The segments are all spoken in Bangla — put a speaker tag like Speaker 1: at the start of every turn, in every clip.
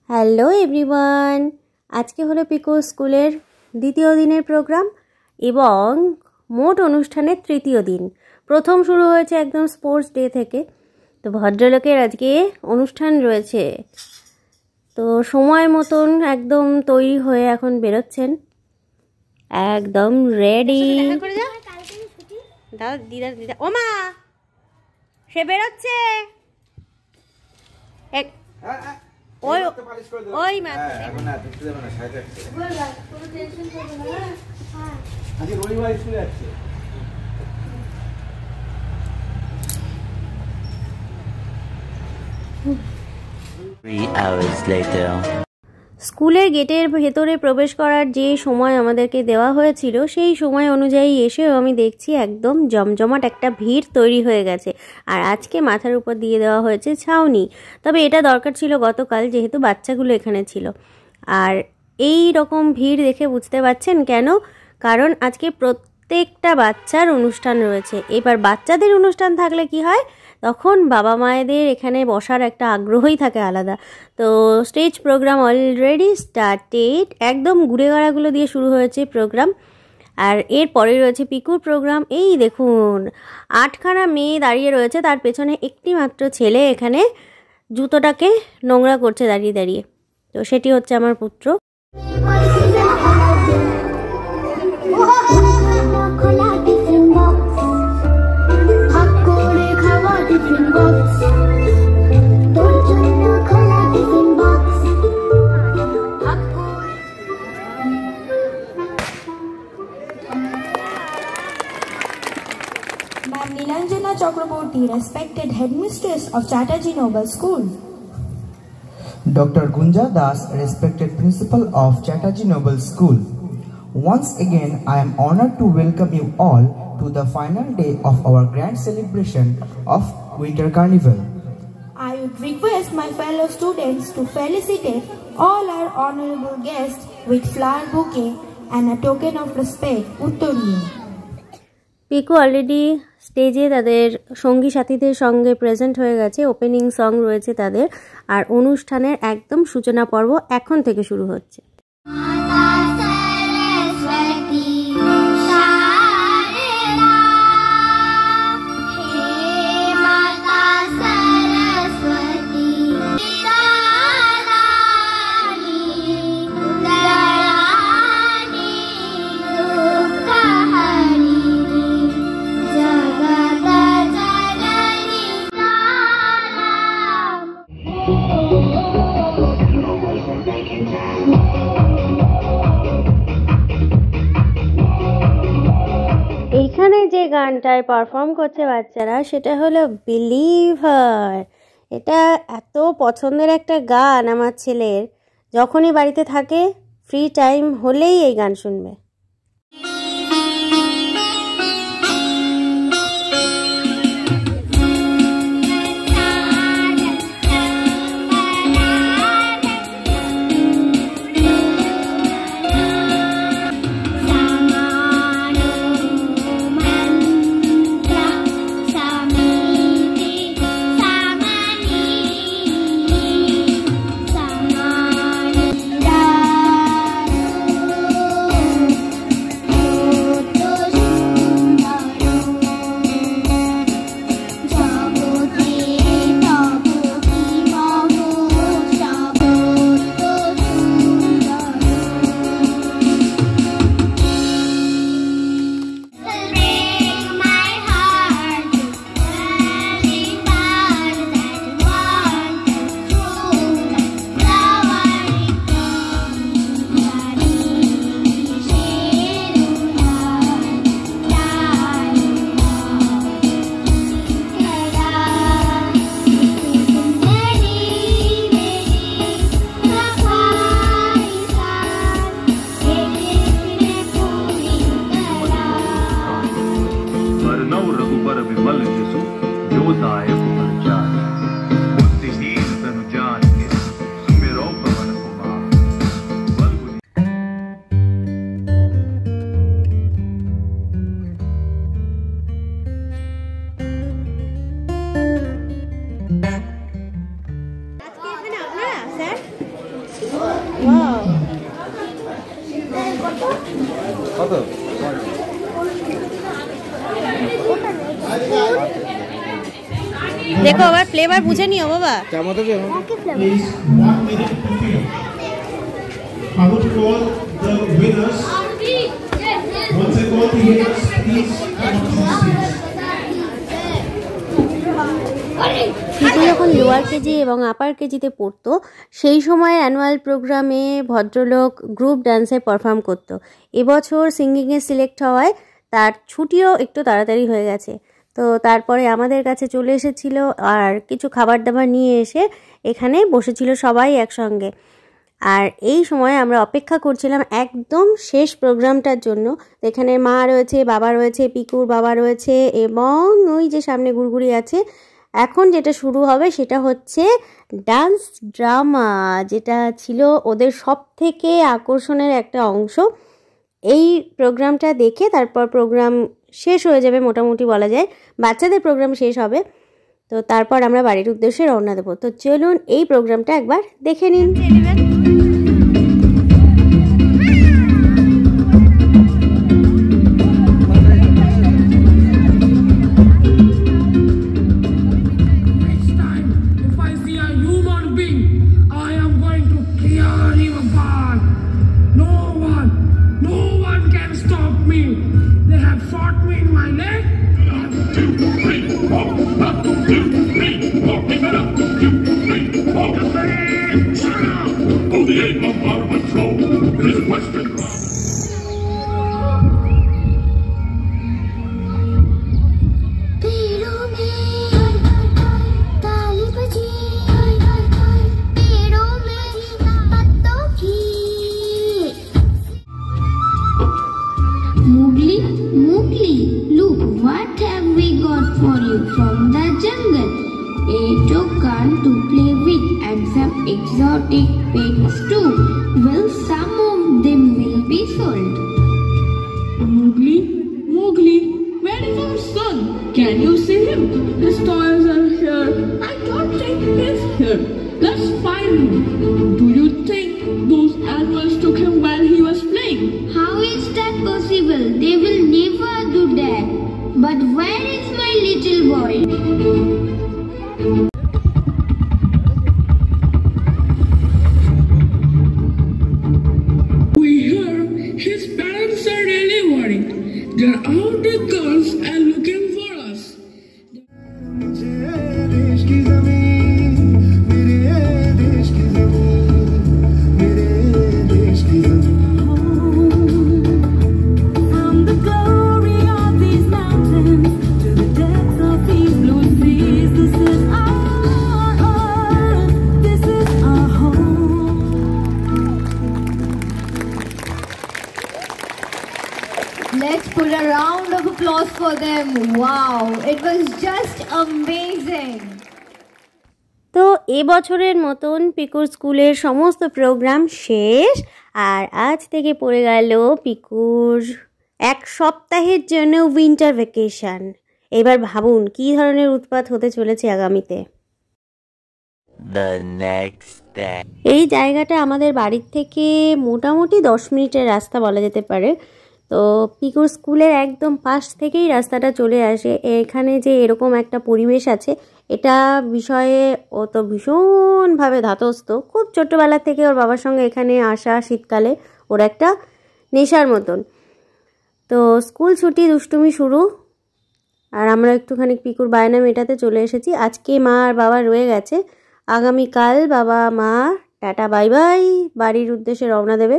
Speaker 1: হ্যালো এভরিওয়ান, আজকে হলো পিকু স্কুলের দ্বিতীয় দিনের প্রোগ্রাম এবং মোট অনুষ্ঠানের তৃতীয় দিন। প্রথম শুরু হয়েছে একদম স্পোর্টস ডে থেকে। তো ভদ্রলোকের আজকে অনুষ্ঠান রয়েছে, তো সময় মতন একদম তৈরি হয়ে এখন বেরোচ্ছেন, একদম রেডি। দাদা দিদা দিদা ও মা, সে বেরোচ্ছে। ওই ওই মা এখন না দেখতে যাবে না, সাইড রাখছে কোনো টেনশন করবে না। আজকে রবিবার স্কুলে যাচ্ছে। 3 hours later স্কুলের গেটের ভেতরে প্রবেশ করার যে সময় আমাদেরকে দেওয়া হয়েছিল সেই সময় অনুযায়ী এসেও আমি দেখছি একদম জমজমাট একটা ভিড় তৈরি হয়ে গেছে। আর আজকে মাথার উপর দিয়ে দেওয়া হয়েছে ছাউনি, তবে এটা দরকার ছিল গতকাল, যেহেতু বাচ্চাগুলো এখানে ছিল। আর এই রকম ভিড় দেখে বুঝতে পারছেন কেন, কারণ আজকে প্রত্যেকটা বাচ্চার অনুষ্ঠান রয়েছে। এবার বাচ্চাদের অনুষ্ঠান থাকলে কি হয়, তখন বাবা মায়েদের এখানে বসার একটা আগ্রহই থাকে আলাদা। তো স্টেজ প্রোগ্রাম অলরেডি স্টার্টেড, একদম ঘুরে গাড়াগুলো দিয়ে শুরু হয়েছে প্রোগ্রাম। আর এরপরে রয়েছে পিকুর প্রোগ্রাম। এই দেখুন 8খানা মেয়ে দাঁড়িয়ে রয়েছে, তার পেছনে একটি মাত্র ছেলে এখানে জুতোটাকে নোংরা করছে দাঁড়িয়ে দাঁড়িয়ে। তো সেটি হচ্ছে আমার পুত্র।
Speaker 2: Ma'am Nilanjana Chakraborty, respected headmistress of Chatterjee Noble School.
Speaker 3: Dr. Gunja Das, respected principal of Chatterjee Noble School. Once again, I am honored to welcome you all to the final day of our grand celebration of Winter Carnival.
Speaker 2: I would request my fellow students to felicitate all our honorable guests with flower bouquet and a token of respect. Uttoriya.
Speaker 1: Piku already স্টেজে তাদের সঙ্গী সাথীদের সঙ্গে প্রেজেন্ট হয়ে গেছে, ওপেনিং সং রয়েছে তাদের, আর অনুষ্ঠানের একদম সূচনা পর্ব এখন থেকে শুরু হচ্ছে। এইখানে যে গানটায় পারফর্ম করছে বাচ্চারা, সেটা হলো বিলিভার। এটা এত পছন্দের একটা গান আমার ছেলের, যখনই বাড়িতে থাকে ফ্রি টাইম হলেই এই গান শুনবে। দেখো আবার ফ্লেভার বুঝে নিও বাবা।
Speaker 4: I would call the winners. Once I call the winners, please come on to the stage.
Speaker 1: Piku যখন লোয়ার কেজি এবং আপার কেজিতে পড়তো সেই সময় অ্যানুয়াল প্রোগ্রামে ভদ্রলোক গ্রুপ ডান্সে পারফর্ম করতো। এবছর সিঙ্গিংয়ে সিলেক্ট হওয়ায় তার ছুটিও একটু তাড়াতাড়ি হয়ে গেছে। তো তারপরে আমাদের কাছে চলে এসেছিল আর কিছু খাবার দাবার নিয়ে এসে এখানে বসেছিল সবাই একসঙ্গে। আর এই সময় আমরা অপেক্ষা করছিলাম একদম শেষ প্রোগ্রামটার জন্য। এখানে মা রয়েছে, বাবা রয়েছে, পিকুর বাবা রয়েছে এবং ওই যে সামনে গুড়গুড়ি আছে। এখন যেটা শুরু হবে সেটা হচ্ছে ডান্স ড্রামা, যেটা ছিল ওদের সব থেকে আকর্ষণের একটা অংশ। এই প্রোগ্রামটা দেখে তারপর প্রোগ্রাম শেষ হয়ে যাবে মোটামুটি বলা যায়, বাচ্চাদের প্রোগ্রাম শেষ হবে। তো তারপর আমরা বাড়ির উদ্দেশ্যে রওনা দেবো। তো চলুন এই প্রোগ্রামটা একবার দেখে নিন।
Speaker 5: Exotic pets too. Well, some of them will be sold.
Speaker 6: Mowgli, where is our son? Can you see him? His toys are here. I don't think he's here. Let's find him. Do you think those animals took him while he was playing?
Speaker 5: How is that possible? They will never do that. But where is my little boy?
Speaker 6: They're out the guns and looking for us. From the glory of these mountains to the depths of these blue seas, this is our earth, this is our home.
Speaker 7: Let's put a round of applause for them. Wow, it was just amazing.
Speaker 1: তো এবছরের মতন পিকুর স্কুলের সমস্ত প্রোগ্রাম শেষ আর আজ থেকে পড়ে গেল পিকুর এক সপ্তাহের জন্য উইন্টার ভ্যাকেশন। এবার ভাবুন কী ধরনের উৎপাত হতে চলেছে আগামীতে। এই জায়গাটা আমাদের বাড়ির থেকে মোটামুটি 10 মিনিটের রাস্তা বলা যেতে পারে। তো পিকুর স্কুলের একদম পাশ থেকেই রাস্তাটা চলে আসে। এখানে যে এরকম একটা পরিবেশ আছে এটা বিষয়ে ও তো ভীষণভাবে ধাতস্থ। খুব ছোট্টবেলা থেকে ওর বাবার সঙ্গে এখানে আসা শীতকালে ওর একটা নেশার মতন। তো স্কুল ছুটি, দুষ্টুমি শুরু, আর আমরা একটুখানি পিকুর বায়না মেটাতে চলে এসেছি। আজকে মা আর বাবা রয়ে গেছে, আগামীকাল বাবা মা টাটা বাই বাই বাড়ির উদ্দেশ্যে রওনা দেবে।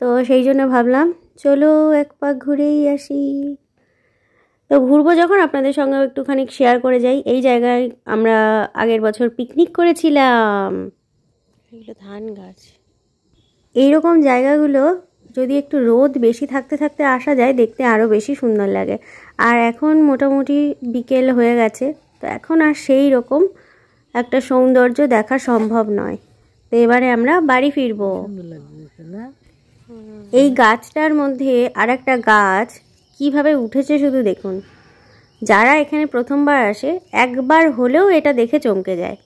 Speaker 1: তো সেই জন্য ভাবলাম চলো এক পাক ঘুরেই আসি। তো ঘুরবো যখন আপনাদের সঙ্গেও একটুখানি শেয়ার করে যাই। এই জায়গায় আমরা আগের বছর পিকনিক করেছিলাম। এগুলো ধান গাছ। এইরকম জায়গাগুলো যদি একটু রোদ বেশি থাকতে থাকতে আসা যায় দেখতে আরও বেশি সুন্দর লাগে। আর এখন মোটামুটি বিকেল হয়ে গেছে, তো এখন আর সেই রকম একটা সৌন্দর্য দেখা সম্ভব নয়। তো এবারে আমরা বাড়ি ফিরবো। এই গাছটার মধ্যে আর একটা গাছ কিভাবে উঠেছে শুধু দেখুন। যারা এখানে প্রথমবার আসে একবার হলেও এটা দেখে চমকে যায়।